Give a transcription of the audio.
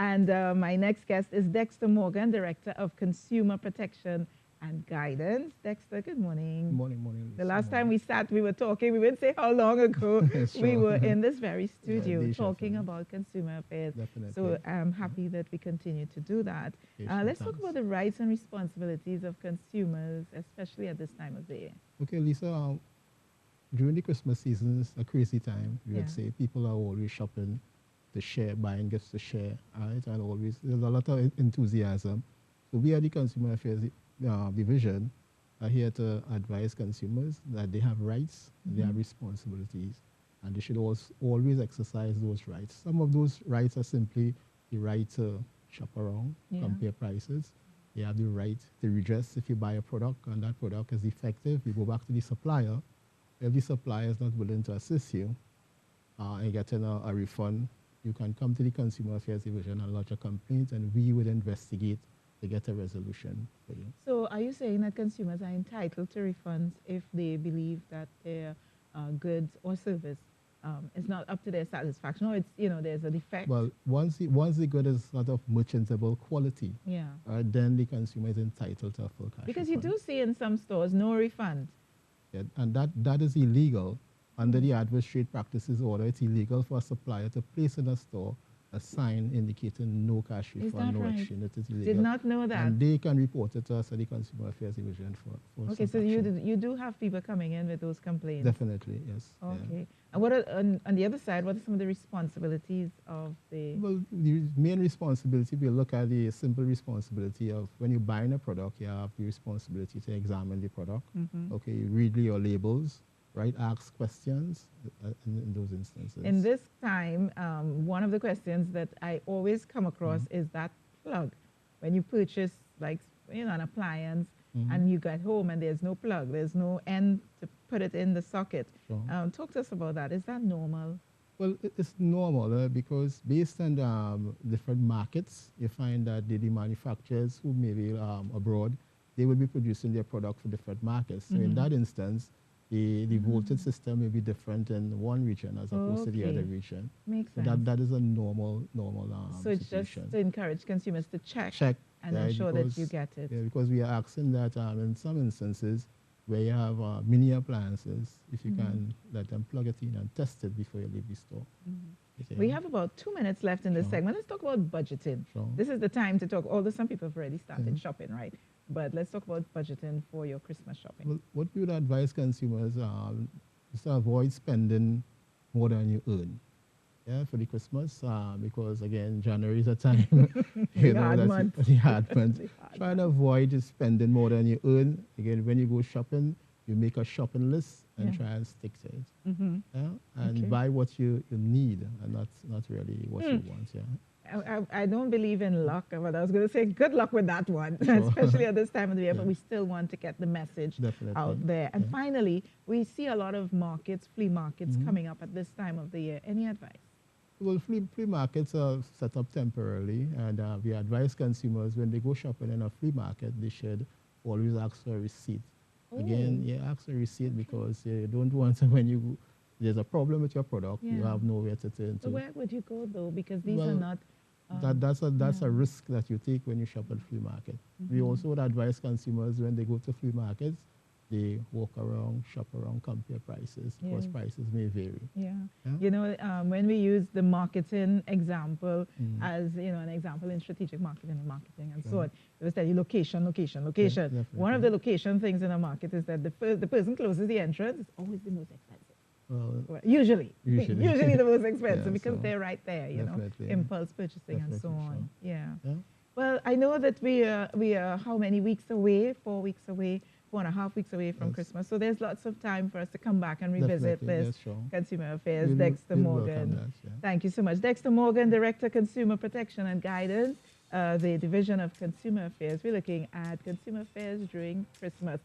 And my next guest is Dexter Morgan, Director of Consumer Protection and Guidance. Dexter, good morning. Morning, Lisa. The last time we sat, we were talking, we wouldn't say how long ago, Sure. we were in this very studio Yeah, talking about consumer affairs. Definitely. So I'm happy that we continue to do that. Let's talk about the rights and responsibilities of consumers, especially at this time of the year. Okay, Lisa, during the Christmas season, it's a crazy time. You would say people are always shopping to share, buying gifts to share, right? And always, there's a lot of enthusiasm. So we at the Consumer Affairs Division are here to advise consumers that they have rights, and they have responsibilities, and they should also always exercise those rights. Some of those rights are simply the right to shop around, compare prices. You have the right to redress if you buy a product and that product is defective. You go back to the supplier. If the supplier is not willing to assist you in getting a refund, you can come to the Consumer Affairs Division and lodge a complaint, and we would investigate to get a resolution for you. So are you saying that consumers are entitled to refunds if they believe that their goods or service is not up to their satisfaction, or it's, there's a defect? Well, once the good is not of merchantable quality, then the consumer is entitled to a full cash because refund. you do see in some stores no refund. Yeah, and that is illegal. Under the Adverse Trade Practices Order, it's illegal for a supplier to place in a store a sign indicating no cash refund, no exchange. It is illegal. Did not know that. And they can report it to us at the Consumer Affairs Division for okay, so action. you do have people coming in with those complaints? Definitely, yes. Okay. Yeah. And what are, on the other side, what are some of the responsibilities of the... Well, the main responsibility, we look at the simple responsibility of when you're buying a product, you have the responsibility to examine the product. Okay, you read your labels, right? Ask questions in those instances. In this time, one of the questions that I always come across is that plug. When you purchase, like, an appliance, and you get home and there's no plug, there's no end to put it in the socket. Sure. Talk to us about that. Is that normal? Well, it's normal because based on different markets, you find that the manufacturers who may be abroad, they will be producing their product for different markets. So in that instance, the voltage system may be different in one region as opposed to the other region. Makes so sense. that is a normal so it's situation. just to encourage consumers to check and right, ensure that you get it. Yeah, because we are asking that in some instances where you have mini appliances, if you can let them plug it in and test it before you leave the store. Okay. We have about 2 minutes left in this segment. Let's talk about budgeting. Sure. This is the time to talk, although some people have already started shopping, right? But let's talk about budgeting for your Christmas shopping. Well, what we would advise consumers is to avoid spending more than you earn. Yeah, for the Christmas, because again, January is a time, the hard month. The hard month. Try to avoid spending more than you earn. Again, when you go shopping, you make a shopping list and try and stick to it. Yeah? And buy what you need and not really what you want. Yeah. I don't believe in luck, but I was going to say good luck with that one, especially at this time of the year, but we still want to get the message out there. And finally, we see a lot of markets, flea markets coming up at this time of the year. Any advice? Well, flea markets are set up temporarily, and we advise consumers when they go shopping in a flea market, they should always ask for a receipt. Again, ask for a receipt because you don't want to, when there's a problem with your product, you have nowhere to turn to. So where would you go though? Because these are not... that's a risk that you take when you shop at flea market. We also would advise consumers when they go to flea markets, they walk around, shop around, compare prices, because prices may vary. When we use the marketing example as, an example in strategic marketing and so on, it was tell you location. One of the location things in a market is that the person closes the entrance, it's always the most expensive. Well, usually the most expensive because they're right there, impulse purchasing and so on. Well, I know that we are how many weeks away? 4 weeks away, 4.5 weeks away from Christmas. So there's lots of time for us to come back and revisit this. Consumer Affairs, Dexter Morgan. Thank you so much. Dexter Morgan, Director, Consumer Protection and Guidance, the Division of Consumer Affairs. We're looking at consumer affairs during Christmas.